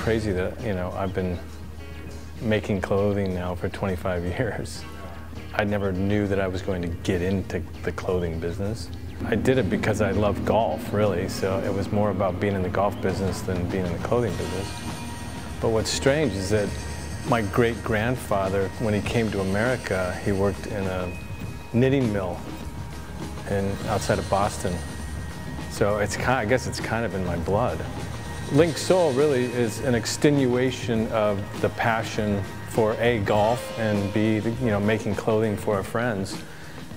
crazy that, you know, I've been making clothing now for 25 years. I never knew that I was going to get into the clothing business. I did it because I love golf, really, so it was more about being in the golf business than being in the clothing business. But what's strange is that my great-grandfather, when he came to America, he worked in a knitting mill outside of Boston. So I guess it's kind of in my blood. Linksoul really is an extenuation of the passion for A, golf, and B, you know, making clothing for our friends.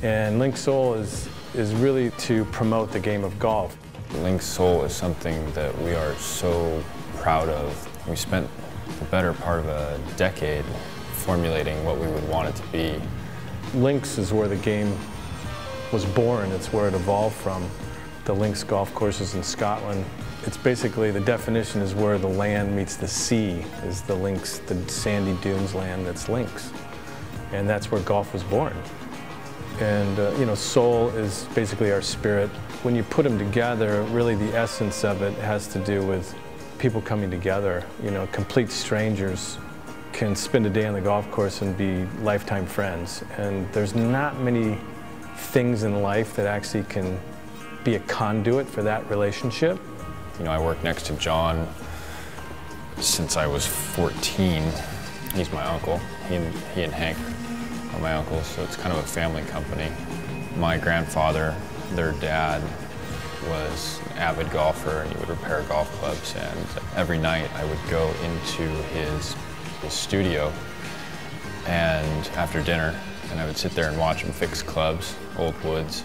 And Linksoul is really to promote the game of golf. Linksoul is something that we are so proud of. We spent the better part of a decade formulating what we would want it to be. Links is where the game was born. It's where it evolved from. The links golf courses in Scotland. It's basically, the definition is where the land meets the sea, is the links, the sandy dunes land that's links. And that's where golf was born. And you know, soul is basically our spirit. When you put them together, really the essence of it has to do with people coming together. You know, complete strangers can spend a day on the golf course and be lifetime friends. And there's not many things in life that actually can be a conduit for that relationship. You know, I worked next to John since I was 14. He's my uncle. He and Hank are my uncles, so it's kind of a family company. My grandfather, their dad, was an avid golfer, and he would repair golf clubs, and every night I would go into his studio and after dinner, and I would sit there and watch him fix clubs, old woods,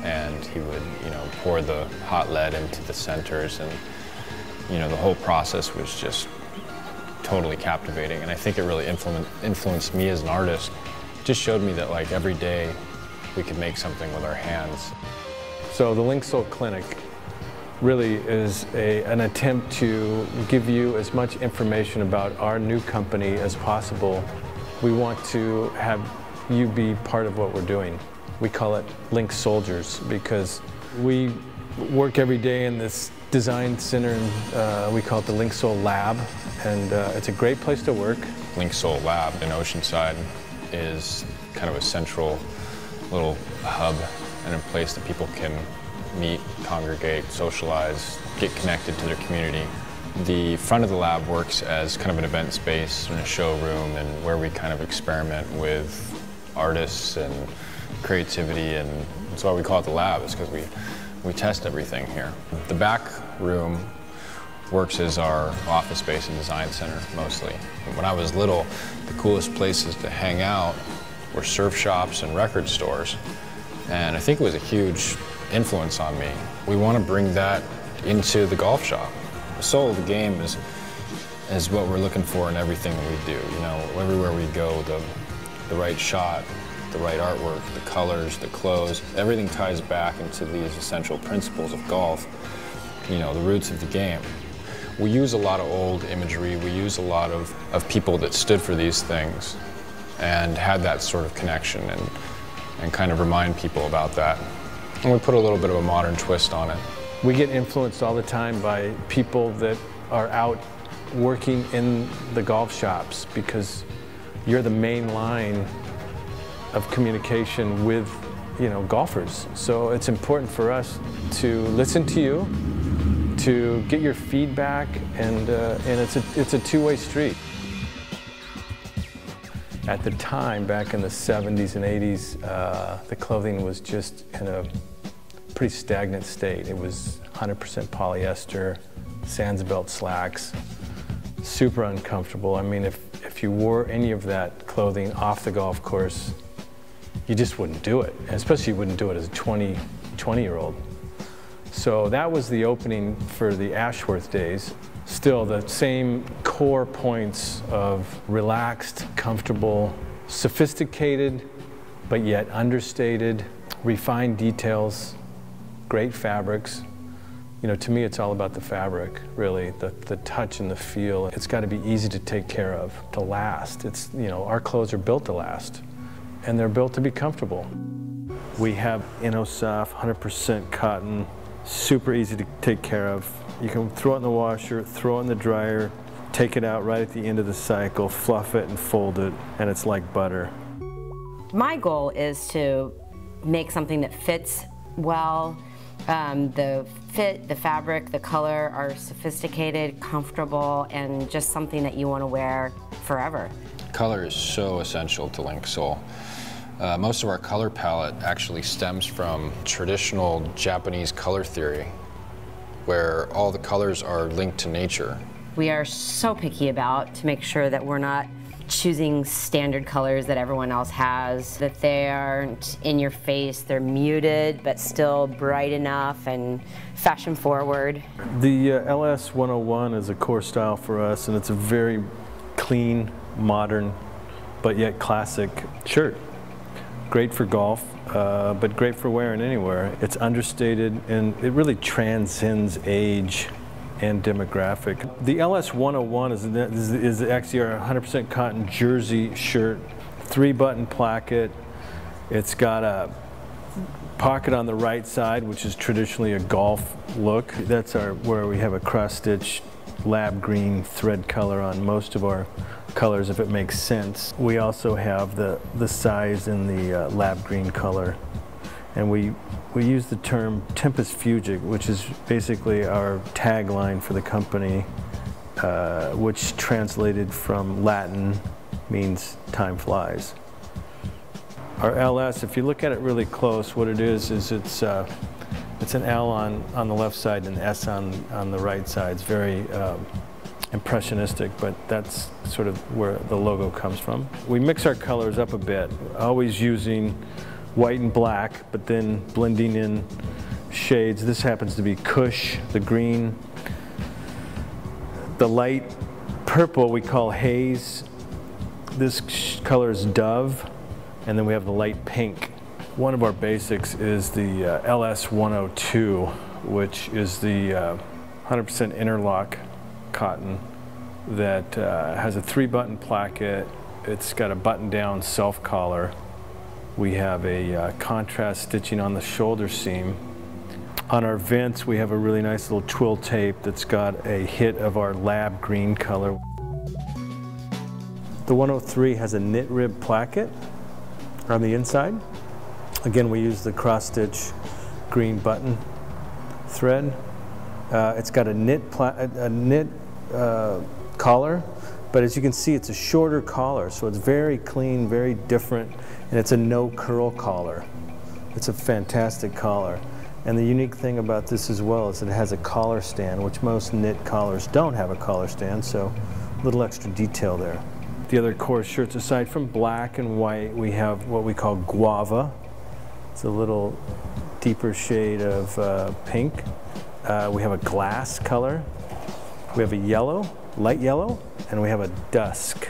and he would, you know, pour the hot lead into the centers, and, you know, the whole process was just totally captivating, and I think it really influenced me as an artist. It just showed me that, like, every day we could make something with our hands. So the Linksoul Clinic really is an attempt to give you as much information about our new company as possible. We want to have you be part of what we're doing. We call it Link Soldiers because we work every day in this design center, and we call it the Linksoul Lab, and it's a great place to work. Linksoul Lab in Oceanside is kind of a central little hub and a place that people can meet, congregate, socialize, get connected to their community. The front of the lab works as kind of an event space and a showroom, and where we kind of experiment with artists and creativity, and that's why we call it the lab, is because we test everything here. The back room works as our office space and design center, mostly. When I was little, the coolest places to hang out were surf shops and record stores, and I think it was a huge influence on me. We want to bring that into the golf shop. The soul of the game is what we're looking for in everything that we do. You know, everywhere we go, the right shot, the right artwork, the colors, the clothes, everything ties back into these essential principles of golf, you know, the roots of the game. We use a lot of old imagery, we use a lot of people that stood for these things and had that sort of connection, and kind of remind people about that. And we put a little bit of a modern twist on it. We get influenced all the time by people that are out working in the golf shops, because you're the main line of communication with, you know, golfers. So it's important for us to listen to you, to get your feedback, and it's a two-way street. At the time, back in the 70s and 80s, the clothing was just in a pretty stagnant state. It was 100% polyester, Sandsbelt slacks, super uncomfortable. I mean, if you wore any of that clothing off the golf course, you just wouldn't do it, and especially you wouldn't do it as a 20-year-old. So that was the opening for the Ashworth days. Still the same core points of relaxed, comfortable, sophisticated, but yet understated, refined details, great fabrics. You know, to me it's all about the fabric, really, the touch and the feel. It's got to be easy to take care of, to last. It's, you know, our clothes are built to last, and they're built to be comfortable. We have InnoSoft, 100% cotton, super easy to take care of. You can throw it in the washer, throw it in the dryer, take it out right at the end of the cycle, fluff it and fold it, and it's like butter. My goal is to make something that fits well. The fit, the fabric, the color are sophisticated, comfortable, and just something that you want to wear forever. Color is so essential to Linksoul. Most of our color palette actually stems from traditional Japanese color theory, where all the colors are linked to nature. We are so picky about to make sure that we're not choosing standard colors that everyone else has, that they aren't in your face, they're muted but still bright enough and fashion forward. The LS 101 is a core style for us, and it's a very clean, modern, but yet classic shirt. Great for golf, but great for wearing anywhere. It's understated and it really transcends age and demographic. The LS 101 is actually our 100% cotton jersey shirt, 3-button placket. It's got a pocket on the right side, which is traditionally a golf look. That's where we have a cross-stitch lab green thread color on most of our colors, if it makes sense. We also have the size in the lab green color. And we use the term Tempus Fugit, which is basically our tagline for the company, which translated from Latin means time flies. Our LS, if you look at it really close, what it is it's an L on the left side and an S on the right side. It's very impressionistic, but that's sort of where the logo comes from. We mix our colors up a bit, always using white and black, but then blending in shades. This happens to be Kush, the green. The light purple we call haze. This color is dove. And then we have the light pink. One of our basics is the LS 102, which is the 100% interlock cotton that has a 3-button placket. It's got a button-down self-collar. We have a contrast stitching on the shoulder seam. On our vents, we have a really nice little twill tape that's got a hit of our lab green color. The 103 has a knit rib placket on the inside. Again, we use the cross-stitch green button thread. It's got a knit collar, but as you can see, it's a shorter collar, so it's very clean, very different, and it's a no curl collar. It's a fantastic collar. And the unique thing about this as well is that it has a collar stand, which most knit collars don't have a collar stand, so a little extra detail there. The other core shirts, aside from black and white, we have what we call guava. It's a little deeper shade of pink. We have a glass color. We have a yellow, light yellow, and we have a dusk.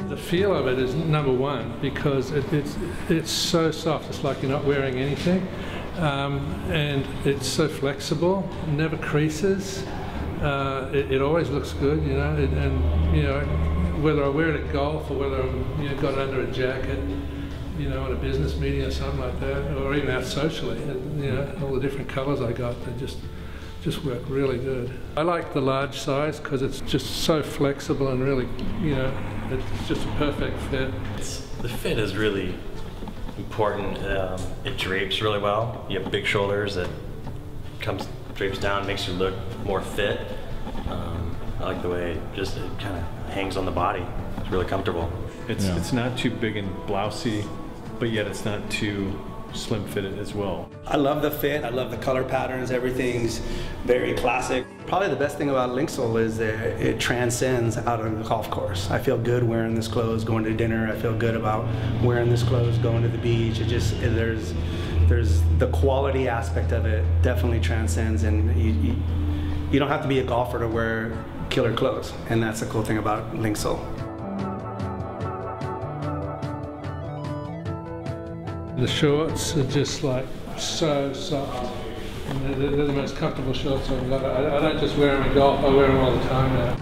The feel of it is number one because it's so soft. It's like you're not wearing anything, and it's so flexible. Never creases. It always looks good, you know. And you know, whether I wear it at golf or whether I've got it under a jacket, you know, at a business meeting or something like that, or even out socially, you know, all the different colours I got, they just work really good. I like the large size because it's just so flexible and really, you know, it's just a perfect fit. The fit is really important. It drapes really well. You have big shoulders that drapes down, makes you look more fit. I like the way it kind of hangs on the body. It's really comfortable. It's not too big and blousy, but yet it's not too slim fitted as well. I love the fit, I love the color patterns, everything's very classic. Probably the best thing about Linksoul is that it transcends out on the golf course. I feel good wearing this clothes, going to dinner. I feel good about wearing this clothes, going to the beach. There's the quality aspect of it definitely transcends, and you don't have to be a golfer to wear killer clothes, and that's the cool thing about Linksoul. The shorts are just like so soft. And they're the most comfortable shorts I've got. I don't just wear them in golf, I wear them all the time now.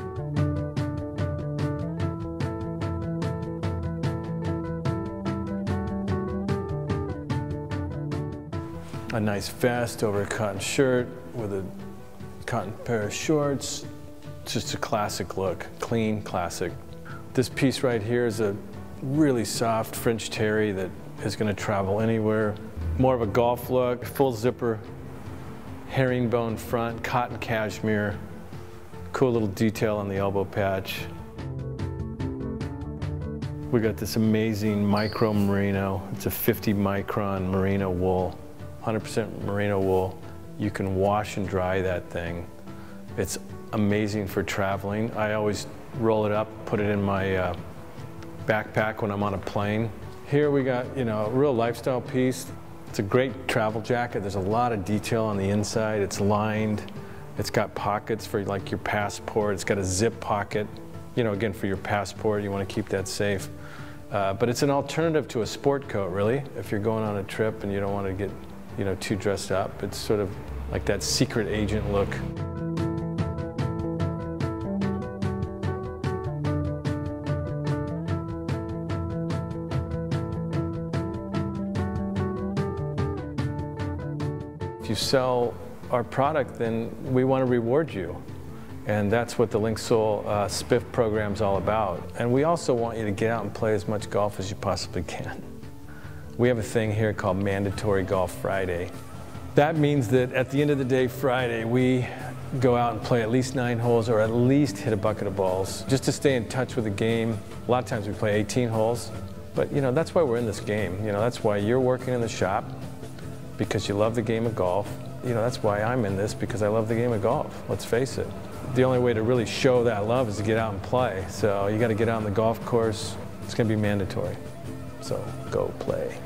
A nice vest over a cotton shirt with a cotton pair of shorts. Just a classic look, clean, classic. This piece right here is a really soft French terry that is going to travel anywhere. More of a golf look, full zipper, herringbone front, cotton cashmere, cool little detail on the elbow patch. We got this amazing micro merino. It's a 50 micron merino wool, 100% merino wool. You can wash and dry that thing. It's amazing for traveling. I always roll it up, put it in my backpack when I'm on a plane. Here we got, you know, a real lifestyle piece. It's a great travel jacket. There's a lot of detail on the inside. It's lined. It's got pockets for like your passport. It's got a zip pocket. You know, again, for your passport, you want to keep that safe. But it's an alternative to a sport coat, really. If you're going on a trip and you don't want to get, you know, too dressed up, it's sort of like that secret agent look. If you sell our product, then we want to reward you. And that's what the Linksoul SPIF program is all about. And we also want you to get out and play as much golf as you possibly can. We have a thing here called Mandatory Golf Friday. That means that at the end of the day, Friday, we go out and play at least 9 holes or at least hit a bucket of balls, just to stay in touch with the game. A lot of times we play 18 holes, but you know, that's why we're in this game. You know, that's why you're working in the shop, because you love the game of golf. You know, that's why I'm in this, because I love the game of golf, let's face it. The only way to really show that love is to get out and play. So you got to get out on the golf course. It's going to be mandatory. So go play.